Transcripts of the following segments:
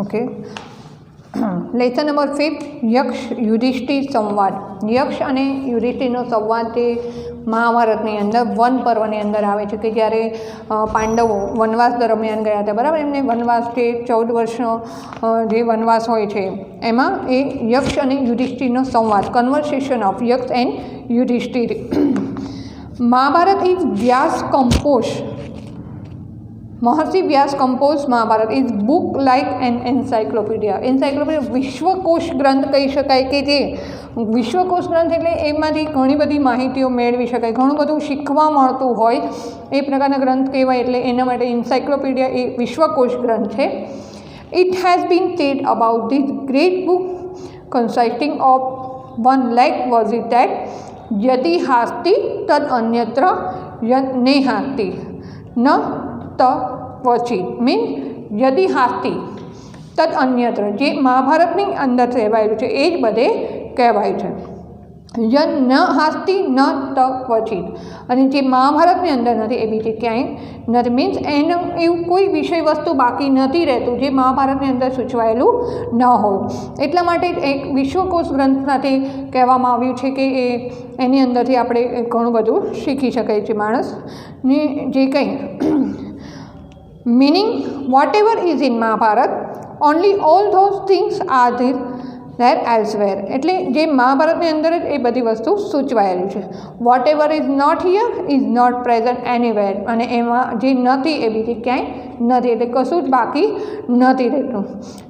Okay, lesson number 5 યક્ષ યુધિષ્ઠિર સંવાદ. યક્ષ અને યુધિષ્ઠિરનો સંવાદ તે મહાભારતની અંદર વન પર્વની અંદર આવે છે કે જ્યારે પાંડવો વનવાસ દરમિયાન ગયા હતા, બરાબર. એમને વનવાસ જે 14 વર્ષનો જે વનવાસ હોય છે એમાં એ યક્ષ અને યુધિષ્ઠિરનો સંવાદ, conversation of Yaksha and Yudhishthir. Mahabharat is Vyas compose. Maharshi Vyas compose Mahabharat is book like an encyclopedia. Encyclopedia विश्वकोश ग्रंथ कही शकाय कि जे विश्वकोश ग्रंथ एटले एमांथी घणी बधी माहितीओ मेळवी शकाय, घणुं बधुं शीखवा मळतुं होय ए प्रकारना ग्रंथ कहेवाय. एटले एना माटे एन्साइक्लोपीडिया ए विश्वकोश ग्रंथ छे. It has been said about this great book consisting of one like was it that यदि हास्ति तद अन्यत्र ने हास्ति न क्वचित. मीन यदि हास्ति तद अन्यत्र, जे महाभारतनी अंदर कहेवायुं छे ए ज बधे कहेवाय छे. यद न हास्ति न क्वचित, अने जे महाभारतनी अंदर नथी ए बीजे क्यांय नथी. मीन्स एनु एवुं कोई विषय वस्तु बाकी नथी रहेतुं जे महाभारतनी अंदर सूचवायेलुं न होय. एटला माटे एक विश्वकोश ग्रंथ साथे कहेवामां आव्युं छे के एनी अंदरथी आपणे घणुं बधुं शीखी शकाय छे माणसने जे कंई. Meaning, whatever is in Mahabharata, only all those things are there elsewhere. એટલે જે મહાભારતની અંદર જ એ બધી વસ્તુ સૂચવાયેલી છે. Whatever is not here is not present anywhere. અને એમાં જે નથી એ બીજી ક્યાંય નથી, એટલે કશું જ બાકી નથી રહેતું.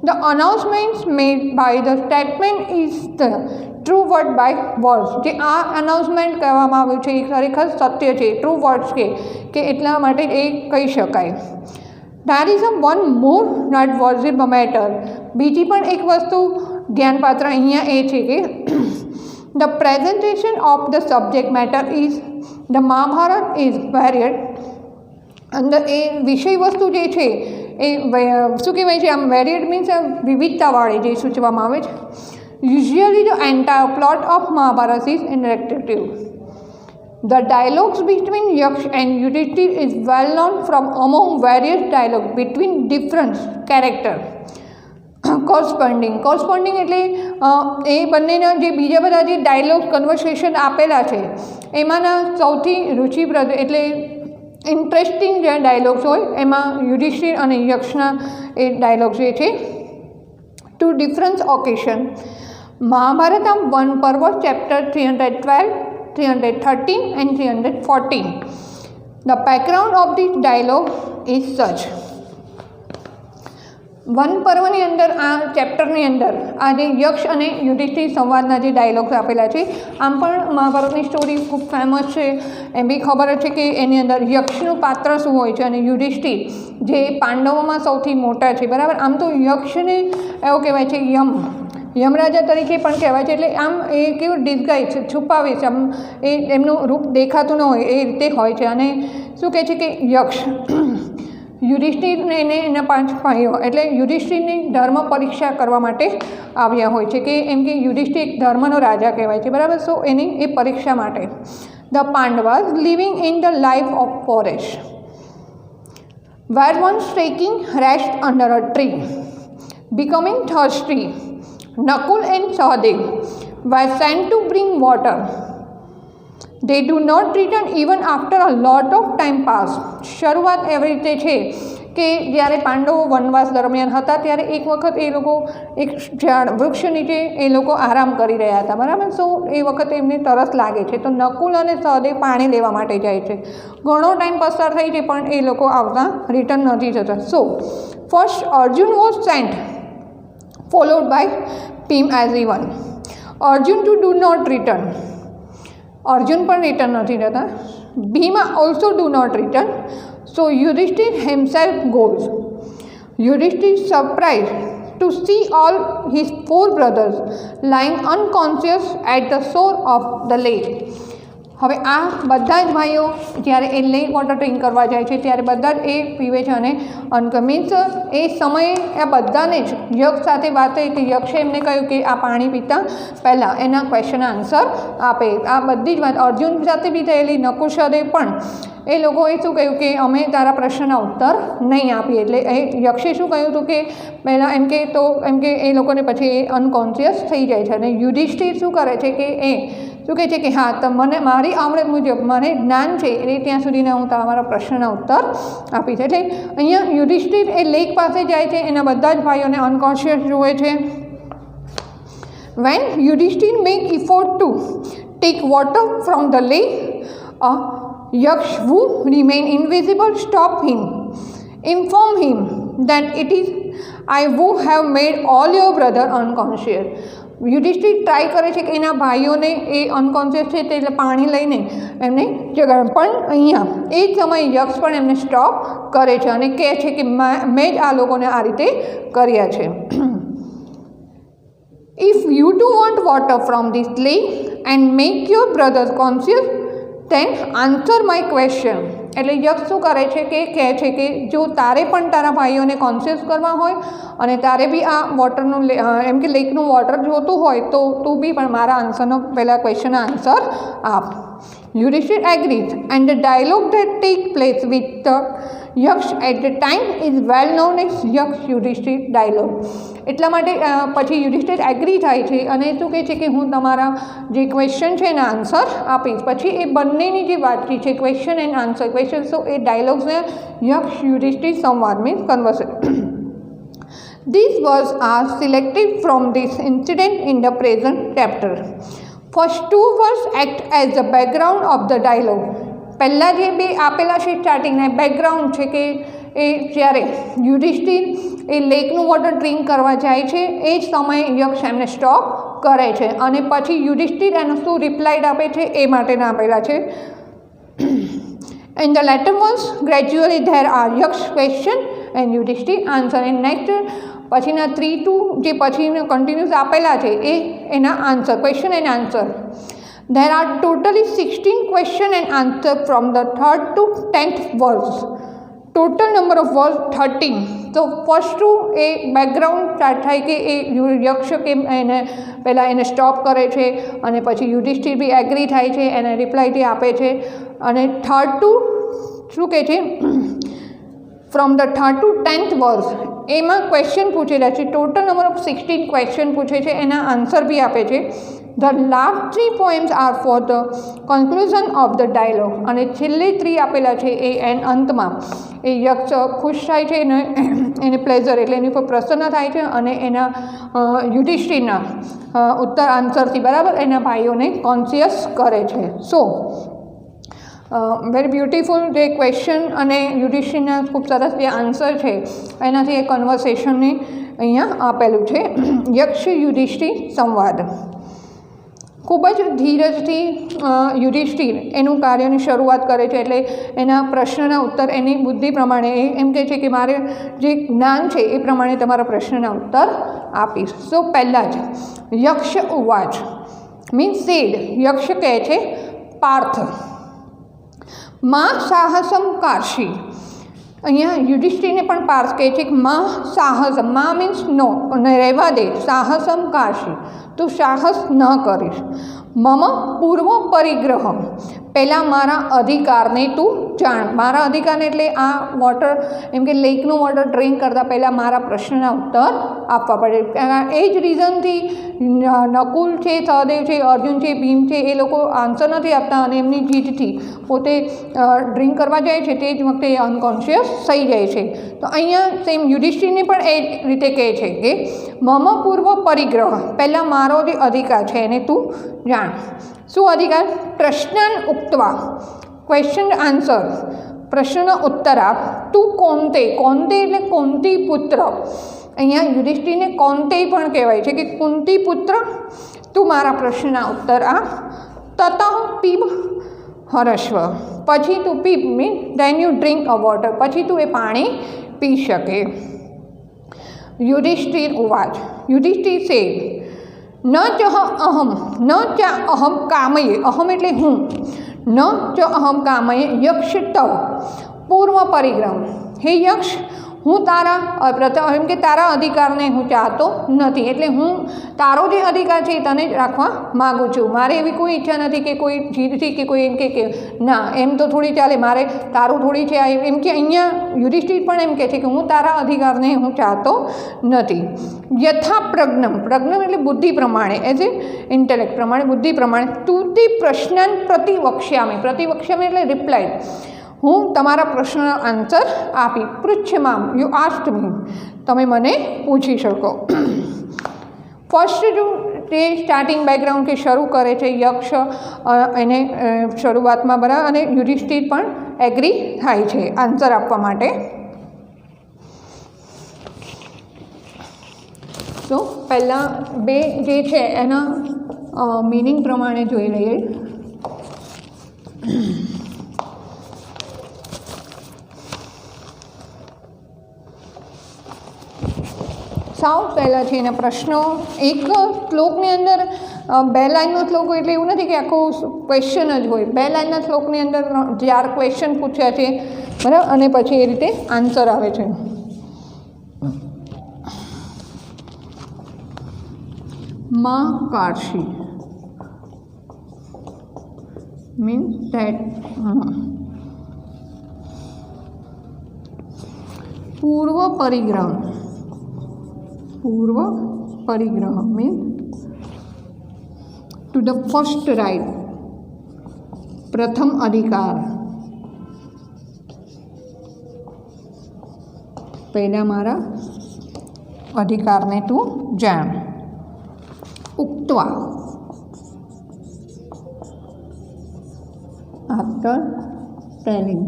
The announcements made by the statement is the true word by words. જે આ અનાઉન્સમેન્ટ કહેવામાં આવ્યું છે એ ખરેખર સત્ય છે, ટ્રુ વર્ડ્સ કે એટલા માટે એ કહી શકાય. There is a one more noteworthy matter. બીજી પણ એક વસ્તુ ધ્યાનપાત્ર અહીંયા એ છે કે the presentation of the subject matter is the Mahabharata is varied. અંદર એ વિષય વસ્તુ જે છે એ શું કહેવાય છે, આમ વેરિયડ મીન્સ વિવિધતાવાળી જે સૂચવવામાં આવે છે. Usually the entire plot of Mahabharata is interactive. The dialogues between Yaksh and Yudhishthir is well known from among various dialogues between different characters. Corresponding એટલે એ બંનેના જે બીજા બધા જે ડાયલોગ કન્વર્સેશન આપેલા છે એમાંના સૌથી રુચિપ્રદ એટલે ઇન્ટરેસ્ટિંગ જે ડાયલોગ્સ હોય એમાં યુધિષ્ઠિર અને યક્ષના એ ડાયલોગ્સ જે છે ટુ ડિફરન્ટ ઓકેશન. મહાભારતમ વન પર્વ chapter 312, 313 and 314. The background of this dialogue is such. One પર્વની અંદર આ ચેપ્ટરની અંદર આ જે યક્ષ અને યુધિષ્ઠિર સંવાદના જે ડાયલોગ્સ આપેલા છે, આમ પણ મહાભારતની સ્ટોરી ખૂબ ફેમસ છે. એમ બી ખબર છે કે એની અંદર યક્ષનું પાત્ર શું હોય છે અને યુધિષ્ઠિર જે પાંડવોમાં સૌથી મોટા છે, બરાબર. આમ તો યક્ષને એવું કહેવાય છે યમરાજા તરીકે પણ કહેવાય છે. એટલે આમ એ કેવું ડિસ્ગાઈઝ છુપાવે છે, આમ એ એમનું રૂપ દેખાતું ન હોય એ રીતે હોય છે. અને શું કહે છે કે યક્ષ યુધિષ્ઠિરને એના 5 ભાઈઓ એટલે યુધિષ્ઠિરની ધર્મ પરીક્ષા કરવા માટે આવ્યા હોય છે કે એમ કે યુધિષ્ઠિર એક ધર્મનો રાજા કહેવાય છે, બરાબર. સો એની એ પરીક્ષા માટે the Pandavas living in the life of forest where once taking rest under a tree, becoming thirsty, Nakul and Sahadev were sent to bring water. They do not return even after a lot of time passed. શરૂઆત એવી રીતે છે કે જ્યારે પાંડવો વનવાસ દરમિયાન હતા ત્યારે એક વખત એ લોકો એક ઝાડ વૃક્ષ નીચે એ લોકો આરામ કરી રહ્યા હતા, બરાબર. સો એ વખતે એમને તરસ લાગે છે તો નકુલ અને સહદેવ પાણી લેવા માટે જાય છે. ઘણો ટાઈમ પસાર થઈ છે પણ એ લોકો આવતા રિટર્ન નથી થતા. So first Arjun was sent followed by Bhim as even. Arjun too do not return. Arjun પણ રિટર્ન નથી થતા. Bhima also do not return. So Yudhishthir himself goes. Yudhishthir surprised to see all his 4 brothers lying unconscious at the shore of the lake. હવે આ બધા જ ભાઈઓ જ્યારે એ lake water drink કરવા જાય છે ત્યારે બધા જ એ પીવે છે અને મીન્સ એ સમયે આ બધાને જ યક્ષ સાથે વાત થઈ કે યક્ષે એમને કહ્યું કે આ પાણી પીતા પહેલાં એના ક્વેશ્ચન આન્સર આપે. આ બધી જ વાત અર્જુન સાથે બી થયેલી, નકુલ સહદેવ પણ એ લોકોએ શું કહ્યું કે અમે તારા પ્રશ્નના ઉત્તર નહીં આપીએ. એટલે એ યક્ષે શું કહ્યું હતું કે પહેલાં એમ કે એ લોકોને પછી એ અનકોન્શિયસ થઈ જાય છે. અને યુધિષ્ઠિર શું કરે છે કે એ શું કહે છે કે હા તો મને મારી આવડત મુજબ મને જ્ઞાન છે એ ત્યાં સુધીના હું તમારા પ્રશ્નના ઉત્તર આપીશ. એટલે અહીંયા યુધિષ્ઠિર એ લેક પાસે જાય છે, એના બધા જ ભાઈઓને અનકોન્શિયસ જુએ છે. When Yudhishthir make effort to take water from the lake, a yaksh who remain invisible stop him, inform him that it is I who have made all your brother unconscious. Yudhishthira try કરે છે કે એના ભાઈઓને એ unconscious છે તે એટલે પાણી લઈને એમને જગાડે, પણ અહીંયા એ જ સમયે યક્ષ પણ એમને સ્ટોપ કરે છે અને કહે છે કે મેં જ આ લોકોને આ રીતે કર્યા છે. If you do want water from this lake and make your brothers conscious, then answer my question. એટલે યક્ષ શું કરે છે કે કહે છે કે જો તારે પણ તારા ભાઈઓને કોન્શિયસ કરવા હોય અને તારે બી આ વોટરનું એમ કે લેકનું વોટર જોતું હોય તો તું બી પણ મારા આન્સરનો પહેલાં ક્વેશ્ચનનો આન્સર આપ. Yudhishthir agrees and the dialogue that takes place with the Yaksha at the time is well known as Yaksha Yudhishthira dialogue. એટલા માટે પછી યુધિષ્ઠિર એગ્રી થાય છે અને શું કહે છે કે હું તમારા જે ક્વેશ્ચન છે એના આન્સર આપીશ. પછી એ બંનેની જે વાતચીત છે ક્વેશ્ચન એન્ડ આન્સર, ક્વેશ્ચન તો એ ડાયલોગ્સને યક્ષ યુધિષ્ઠિર સંવાદ means conversation. These words are selected from this incident in the present chapter. First two words act as the background of the dialogue. પહેલાં જે બે આપેલા છે સ્ટાર્ટિંગના બેકગ્રાઉન્ડ છે કે એ જ્યારે યુધિષ્ઠિર એ લેકનું વોટર ડ્રિંક કરવા જાય છે એ જ સમયે યક્ષ એમને સ્ટોપ કરે છે અને પછી યુધિષ્ઠિર એનો શું રિપ્લાઇડ આપે છે એ માટેના આપેલા છે. In the latter ones gradually there are Yaksha question and Yudhishthira answer. And next પછીના 3-2 જે પછીના કન્ટિન્યુઅસ આપેલા છે એ એના answer, question and answer. There are totally 16 question and answer from the 3rd to 10th verse. Total number of words 13. તો first two એ background start થાય કે એ યક્ષ કેમ એને પહેલાં એને સ્ટોપ કરે છે અને પછી યુધિષ્ઠિર બી એગ્રી થાય છે, એને રિપ્લાય બી આપે છે. અને થર્ડ ટુ શું કહે છે from the 3rd to 10th વર્સ એમાં ક્વેશ્ચન પૂછેલા છે. ટોટલ નંબર ઓફ 16 ક્વેશ્ચન પૂછે છે, એના આન્સર બી આપે છે. The last 3 poems are for the conclusion of the dialogue. અને છેલ્લે 3 આપેલા છે એ અંતમાં એ યક્ષ ખુશ થાય છે ને એને પ્લેઝર એટલે એની ઉપર પ્રસન્ન થાય છે અને એના યુધિષ્ઠિરના ઉત્તર આન્સરથી બરાબર એના ભાઈઓને કોન્શિયસ કરે છે. સો વેરી બ્યુટિફુલ જે ક્વેશ્ચન અને યુધિષ્ઠિરના ખૂબ સરસ જે આન્સર છે એનાથી એ કન્વર્સેશનને અહીંયા આપેલું છે. યક્ષ યુધિષ્ઠિર સંવાદ. ખૂબ જ ધીરજથી યુધિષ્ઠિર એનું કાર્યની શરૂઆત કરે છે. એટલે એના પ્રશ્નના ઉત્તર એની બુદ્ધિ પ્રમાણે એમ કહે છે કે મારે જે જ્ઞાન છે એ પ્રમાણે તમારા પ્રશ્નના ઉત્તર આપીશ. સો પહેલાં જ યક્ષ ઉવાચ મીન્સ સેડ. યક્ષ કહે છે પાર્થ માં સાહસમ કાશી. અહીંયા યુધિષ્ઠિરને પણ પાર્થ કહે છે કે માં સાહસમ, માં મીન્સ નો રહેવા દે, સાહસમ કાશી તું સાહસ ન કરીશ. મમ પૂર્વ પરિગ્રહ પહેલાં મારા અધિકારને તું જાણ. મારા અધિકારને એટલે આ વોટર એમ કે લેકનું વોટર ડ્રિંક કરતાં પહેલાં મારા પ્રશ્નના ઉત્તર આપવા પડે. એ જ રીઝનથી નકુલ છે, સહદેવ છે, અર્જુન છે, ભીમ છે એ લોકો આન્સર નથી આપતા અને એમની જીદથી પોતે ડ્રિંક કરવા જાય છે તે જ વખતે એ અનકોન્શિયસ થઈ જાય છે. તો અહીંયા સેમ યુધિષ્ઠિરને પણ એ રીતે કહે છે કે મમ પૂર્વ પરિગ્રહ પહેલાં મારો જે અધિકાર છે એને તું જાણ. શું અધિકાર? પ્રશ્નન ઉક્તવા ક્વેશ્ચન આન્સર, પ્રશ્નનો ઉત્તર આપ. તું કોંતે, કોંતે એટલે કુંતી પુત્ર. અહીંયા યુધિષ્ઠિરને કોંતે પણ કહેવાય છે કે કુંતી પુત્ર તું મારા પ્રશ્નના ઉત્તર આપ. તત પીબ હરસ્વ પછી તું પીબ mean then you drink a water પછી તું એ પાણી પી શકે. યુધિષ્ઠિર ઉવાચ યુધિષ્ઠિર સેડ ન ચ અહમ ન ચ અહમ કામયે, અહમ એટલે હું, ન ચ અહમ કામયે યક્ષ તવ પૂર્વ પરિગ્રહ. હે યક્ષ હું તારા પ્રથમ એમ કે તારા અધિકારને હું ચાહતો નથી, એટલે હું તારો જે અધિકાર છે એ તને જ રાખવા માગું છું. મારે એવી કોઈ ઈચ્છા નથી કે કોઈ જીતથી કે કોઈ એમ કે ના એમ તો થોડી ચાલે, મારે તારું થોડી છે એમ કે અહીંયા યુધિષ્ઠિર પણ એમ કહે છે કે હું તારા અધિકારને હું ચાહતો નથી. યથા પ્રજ્ઞમ, પ્રજ્ઞમ એટલે બુદ્ધિ પ્રમાણે, એઝ એ ઇન્ટેલેક્ટ પ્રમાણે, બુદ્ધિ પ્રમાણે, તુતિ પ્રશ્નાન પ્રતિવક્ષ્યામિ, પ્રતિવક્ષ્યામિ એટલે રિપ્લાય, હું તમારા પ્રશ્નનો આન્સર આપી. પૃચ્છમામ, યુ આસ્ક્ડ મી, તમે મને પૂછી શકો. ફર્સ્ટ જો તે સ્ટાર્ટિંગ બેકગ્રાઉન્ડ કે શરૂ કરે છે યક્ષ એને શરૂઆતમાં, બરાબર, અને યુધિષ્ઠિર પણ એગ્રી થાય છે આન્સર આપવા માટે. તો પહેલાં બે જે છે એના મિનિંગ પ્રમાણે જોઈ લઈએ. સાવ પહેલાં છે એના પ્રશ્નો. એક શ્લોકની અંદર 2 લાઇનનો શ્લોક હોય એટલે એવું નથી કે આખો ક્વેશ્ચન જ હોય. 2 લાઇનના શ્લોકની અંદર 4 ક્વેશ્ચન પૂછ્યા છે, બરાબર, અને પછી એ રીતે આન્સર આવે છે. માં કાશી means that પૂર્વ પરિગ્રહ means to the first right, પ્રથમ અધિકાર, પહેલા મારા અધિકારને તું જાણ. ઉક્ત્વા, after telling.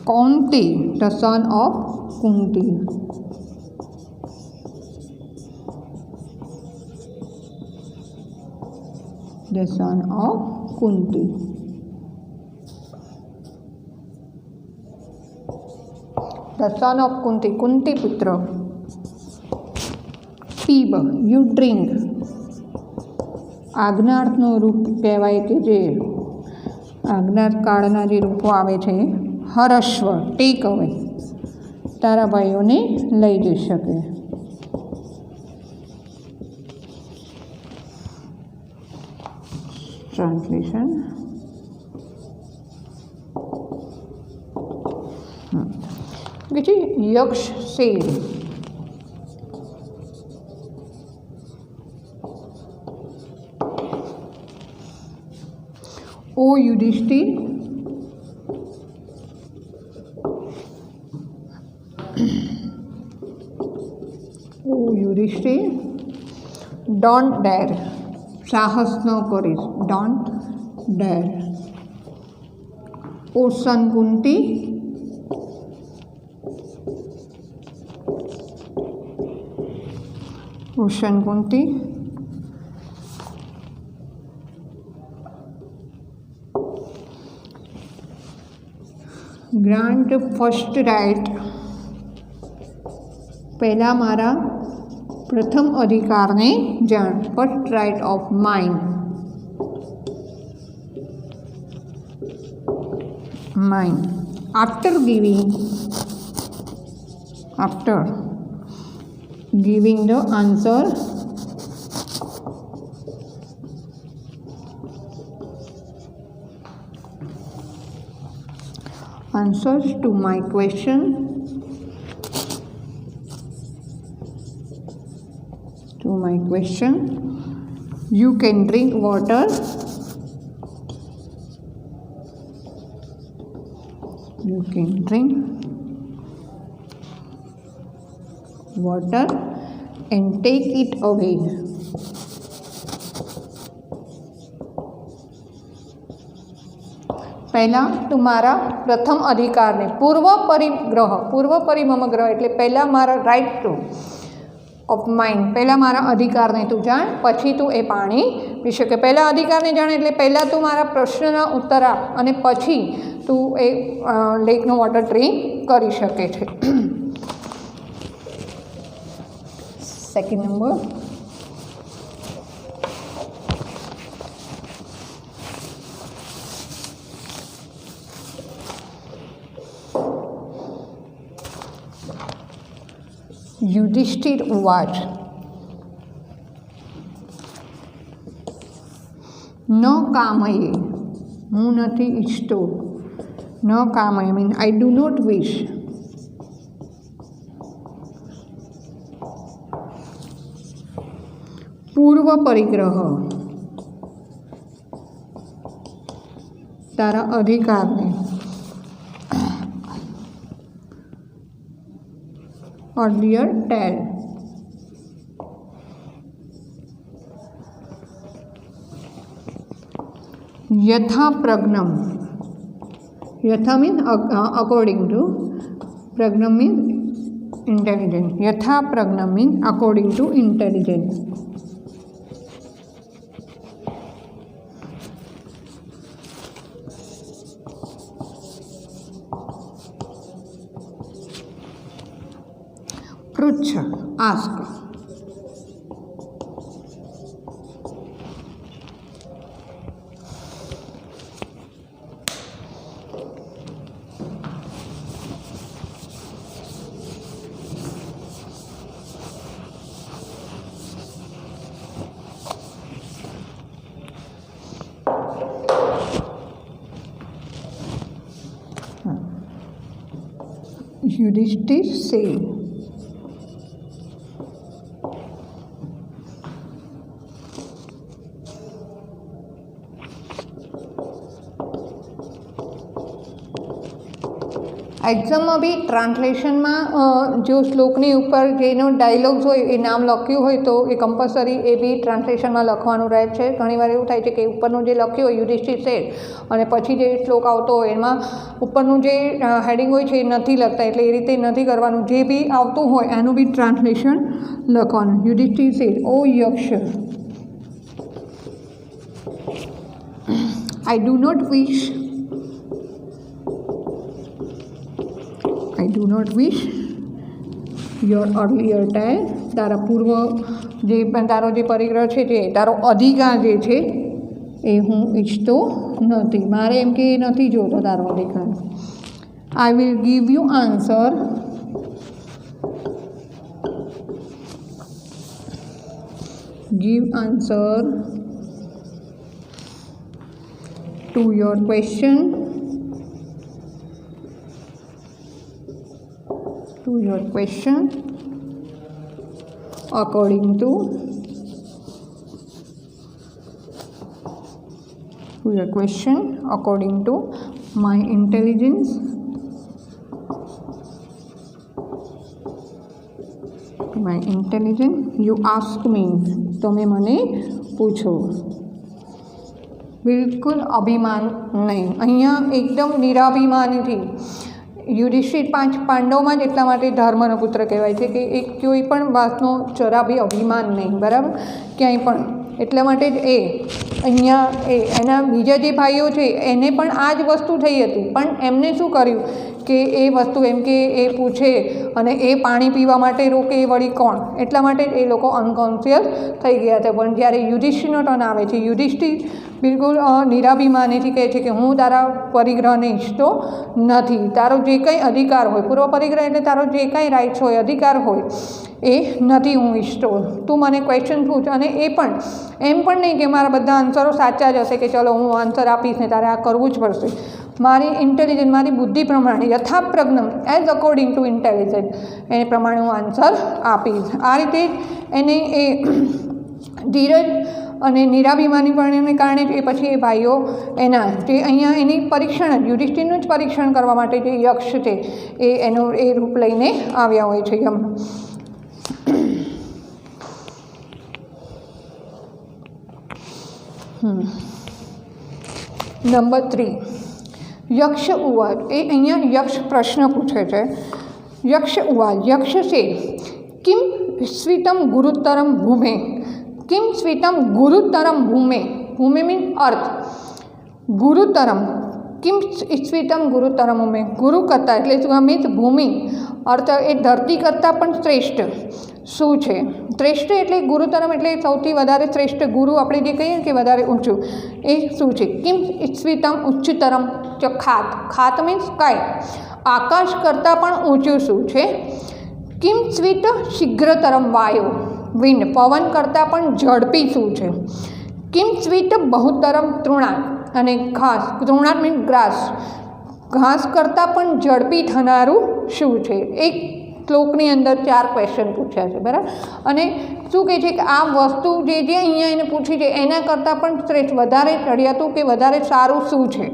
Kaunti, the son of Kunti. The son of Kunti. The son of Kunti, Kunti putra. પીબ, યુ ડ્રિંક. આજ્ઞાર્થનું રૂપ કહેવાય કે જે આજ્ઞાર્થ કાળના જે રૂપો આવે છે. હરસ્વ, ટેક અવે, તારા ભાઈઓને લઈ જઈ શકે. ટ્રાન્સલેશન. બીજી યક્ષ sad, O Yudhishthir, O Yudhishthir, don't dare, સાહસ ન કરીશ, don't dare. O son Kunti, O son Kunti, grant first right, પહેલાં મારા પ્રથમ અધિકારને જાણ. First right of mine, after giving the answer, answers to my question, you can drink water, and take it away. પહેલાં તમારા પ્રથમ અધિકારને, પૂર્વ પરિમમ ગ્રહ એટલે પહેલાં મારા રાઇટ ટુ ઓફ માઇન્ડ, પહેલાં મારા અધિકારને તું જાણ, પછી તું એ પાણી પી શકે. પહેલાં અધિકારને જાણ એટલે પહેલાં તું મારા પ્રશ્નના ઉત્તર આપ અને પછી તું એ લેકનો વોટર ડ્રિંક કરી શકે છે. Second number. યુધિષ્ઠિર ઉવાચ ન કામયે, હું નથી ઈચ્છતો. ન કામયે mean I do not wish. પૂર્વ પરિગ્રહ, તારા અધિકારને. Earlier tell. યથા પ્રજ્ઞમ, યથા મીન અકોર્ડિંગ ટુ, પ્રજ્ઞમ મીન ઇન્ટેલિજન્ટ. યથા પ્રજ્ઞમ મીન અકોર્ડિંગ ટુ ઇન્ટેલિજન્ટ. પૃચ્છ, આસ્ક. યુધિષ્ઠિર said, એક્ઝામમાં બી ટ્રાન્સલેશનમાં જો શ્લોકની ઉપર જેનો ડાયલોગ્સ હોય એ નામ લખ્યું હોય તો એ કમ્પલસરી એ બી ટ્રાન્સલેશનમાં લખવાનું રહે છે. ઘણીવાર એવું થાય છે કે ઉપરનું જે લખ્યું હોય યુધિષ્ઠિર સેડ અને પછી જે શ્લોક આવતો હોય એમાં ઉપરનું જે હેડિંગ હોય છે એ નથી લખતા, એટલે એ રીતે નથી કરવાનું. જે બી આવતું હોય એનું બી ટ્રાન્સલેશન લખવાનું. Yudhishthira said, O Yaksha, I do not wish, I do not wish your earlier tale. તારા પૂર્વ જે પણ તારો જે પરિગ્રહ છે જે તારો અધિકાર જે છે એ હું ઈચ્છતો નથી. મારે એમ કે નથી જોતો તારો અધિકાર. I will give you answer to your question according to your question according to my intelligence. You ask me, તમે મને પૂછો. બિલકુલ અભિમાન નહીં. અહીંયા એકદમ નિરાભિમાનીથી યુધિષ્ઠિર 5 પાંડવોમાં જ એટલા માટે ધર્મનો પુત્ર કહેવાય છે કે એક કોઈ પણ વાતનો જરા બી અભિમાન નહીં, બરાબર, ક્યાંય પણ. એટલા માટે જ અહીંયા એના બીજા જે ભાઈઓ છે એને પણ આ જ વસ્તુ થઈ હતી, પણ એમને શું કર્યું કે એ વસ્તુ એમ કે એ પૂછે અને એ પાણી પીવા માટે રોકે એ વળી કોણ, એટલા માટે જ એ લોકો અનકોન્શિયસ થઈ ગયા હતા. પણ જ્યારે યુધિષ્ઠિરનો ટર્ન આવે છે, યુધિષ્ઠિર બિલકુલ નિરાભિમાનીથી કહે છે કે હું તારા પરિગ્રહને ઈચ્છતો નથી. તારો જે કંઈ અધિકાર હોય, પૂર્વ પરિગ્રહ એટલે તારો જે કંઈ રાઇટ્સ હોય, અધિકાર હોય એ નથી હું ઈચ્છતો. તું મને ક્વેશ્ચન પૂછ. અને એ પણ એમ પણ નહીં કે મારા બધા આન્સરો સાચા જ હશે કે ચલો હું આન્સર આપીશ ને તારે આ કરવું જ પડશે. મારી ઇન્ટેલિજન્સ, મારી બુદ્ધિ પ્રમાણે, યથાપ્રજ્ઞમ, એઝ અકોર્ડિંગ ટુ ઇન્ટેલિજન્સ, એ પ્રમાણે હું આન્સર આપીશ. આ રીતે એને એ ધીરજ અને નિરાભિમાનીપણને કારણે એ પછી એ ભાઈઓ એના જે અહીંયા એની પરીક્ષણ, યુધિષ્ઠિરનું જ પરીક્ષણ કરવા માટે જે યક્ષ છે એનું એ રૂપ લઈને આવ્યા હોય છે. નંબર 3, યક્ષ ઉવાચ. એ અહીંયા યક્ષ પ્રશ્ન પૂછે છે. યક્ષ ઉવાચ, યક્ષ છે કિમ સ્વીતમ ગુરુતરમ ભૂમે. કિમ સ્વીતમ ગુરુતરમ ભૂમે. ભૂમે મીન અર્થ. ગુરુતરમ, કિમ સ્વીતમ ગુરુતરમ ભૂમે. ગુરુ કરતાં એટલે શું મીન્સ ભૂમિ, અર્થ એ ધરતી કરતાં પણ શ્રેષ્ઠ શું છે. શ્રેષ્ઠ એટલે ગુરુતરમ એટલે સૌથી વધારે શ્રેષ્ઠ. ગુરુ આપણે જે કહીએ કે વધારે ઊંચું, એ શું છે. કિમ સ્વીતમ ઉચ્ચતરમ ચ ખાત. ખાત મીન્સ સ્કાય, આકાશ કરતાં પણ ઊંચું શું છે. કિમ સ્વીટ શીઘ્રતરમ વાયુ વિન્ડ પવન કરતાં પણ ઝડપી શું છે? કિમ સ્વીટ બહુતરમ તૃણાત અને ઘાસ તૃણાત મીન ગ્રાસ ઘાસ કરતાં પણ ઝડપી થનારું શું છે? એક શ્લોકની અંદર 4 ક્વેશ્ચન પૂછ્યા છે બરાબર. અને શું કહે છે કે આ વસ્તુ જે અહીંયા એને પૂછી છે એના કરતાં પણ શ્રેષ્ઠ વધારે ચડિયાતું કે વધારે સારું શું છે?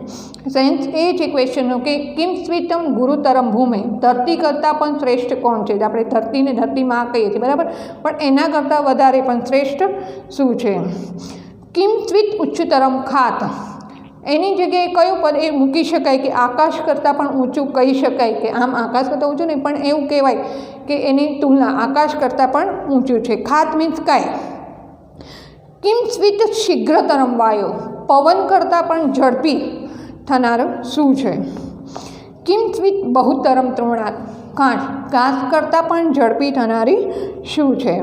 સેન્સ એ છે ક્વેશ્ચનનો કે કિમ સ્વીતમ ગુરુતરમ ભૂમિ ધરતી કરતાં પણ શ્રેષ્ઠ કોણ છે? આપણે ધરતીને ધરતીમાં કહીએ છીએ બરાબર, પણ એના કરતાં વધારે પણ શ્રેષ્ઠ શું છે? કિમ સ્વીત ઉચ્ચતરમ ખાત એની જગ્યાએ કયું પદ એ મૂકી શકાય કે આકાશ કરતાં પણ ઊંચું કહી શકાય કે આમ આકાશ કરતાં ઊંચું નહીં પણ એવું કહેવાય કે એની તુલના આકાશ કરતાં પણ ઊંચું છે. ખાત મીન્સ કાય. કિમ સ્વીત શીઘ્રતરમ વાયુ પવન કરતાં પણ ઝડપી થનાર શું છે? કિમ સ્વીત બહુતરમ તૃણાત ઘાસ કરતાં પણ ઝડપી થનારી શું છે?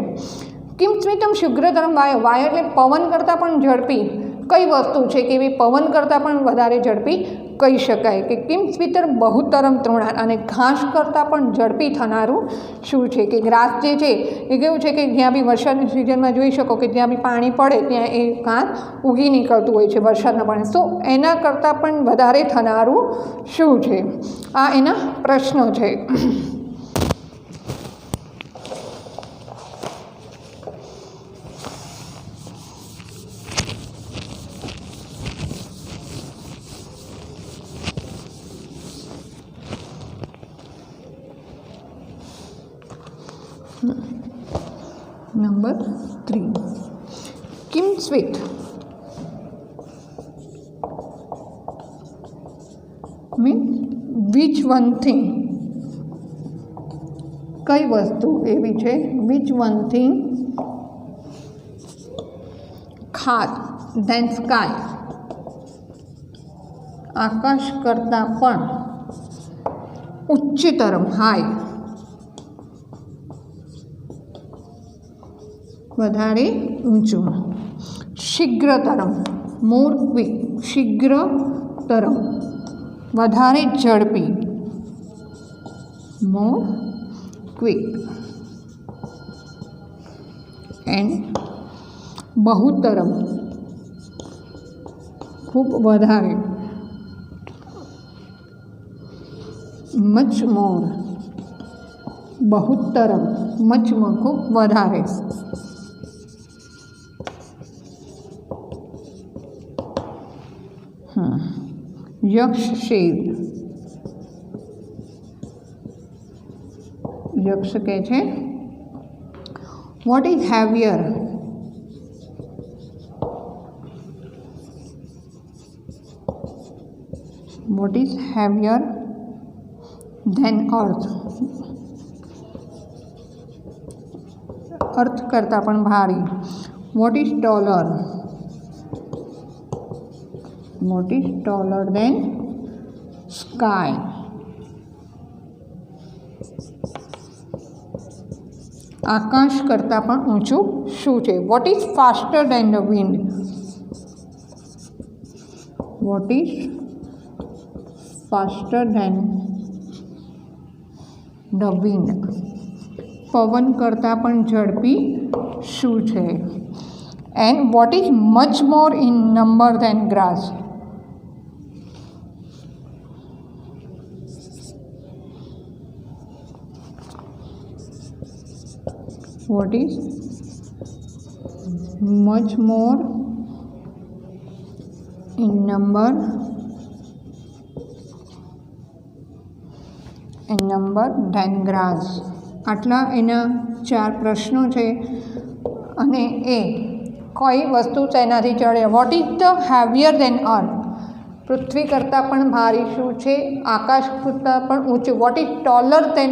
કિમ સ્વીતમ શીઘ્રતરમ વાયુ વાયુ એટલે પવન કરતાં પણ ઝડપી કઈ વસ્તુ છે કે એ પવન કરતાં પણ વધારે ઝડપી કહી શકાય કે કિમ સ્વીતર બહુતરમ તૃણાત અને ઘાસ કરતાં પણ ઝડપી થનારું શું છે? કે ગ્રાસ જે છે એ કેવું છે કે જ્યાં બી વરસાદની સિઝનમાં જોઈ શકો કે જ્યાં બી પાણી પડે ત્યાં એ ઘાસ ઉગી નીકળતું હોય છે વરસાદના પાણી, તો એના કરતાં પણ વધારે થનારું શું છે? આ એના પ્રશ્નો છે. Number 3. Kim Sweet means which one thing કઈ વસ્તુ એવી છે which one thing ખાત then sky આકાશ કરતાં પણ ઉચ્ચતરમ હાઈ વધારે ઊંચું. શીઘ્રતરમ મોર ક્વિક શીઘ્રતરમ વધારે ઝડપી મોર ક્વિક. એન્ડ બહુતરમ ખૂબ વધારે મચ મોર બહુતરમ મચ મોર ખૂબ વધારે. યક્ષ શેર યક્ષ કહે છે what is heavier than earth earth કરતાં પણ ભારી. What is taller than sky. આકાશ કરતાં પણ ઊંચું શું છે? What is faster than the wind પવન કરતાં પણ ઝડપી શું છે? And what is much more in number than grass what is much more in number than grass. આટલા એના 4 પ્રશ્નો છે અને એ કઈ વસ્તુ એનાથી ચડે. What is the heavier than earth પૃથ્વી કરતાં પણ ભારી શું છે? આકાશ કરતાં પણ ઊંચું. What is taller than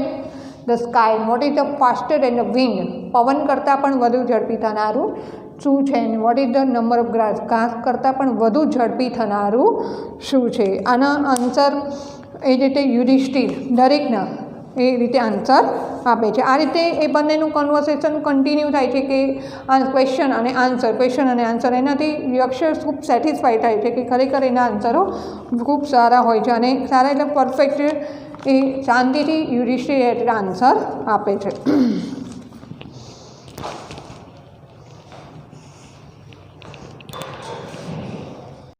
the sky. What is the faster than the wind પવન કરતાં પણ વધુ ઝડપી થનારું શું છે? What is the number of grass ઘાસ કરતાં પણ વધુ ઝડપી થનારું શું છે? આના આન્સર એ રીતે યુધિષ્ઠિર દરેકના એ રીતે આન્સર આપે છે. આ રીતે એ બંનેનું કન્વર્સેશન કન્ટિન્યુ થાય છે કે આ ક્વેશ્ચન અને આન્સર એનાથી યક્ષ ખૂબ સેટિસ્ફાઈ થાય છે કે ખરેખર એના આન્સરો ખૂબ સારા હોય છે અને સારા એટલે પરફેક્ટ એ શાંતિથી યુધિષ્ઠિર આન્સર આપે છે.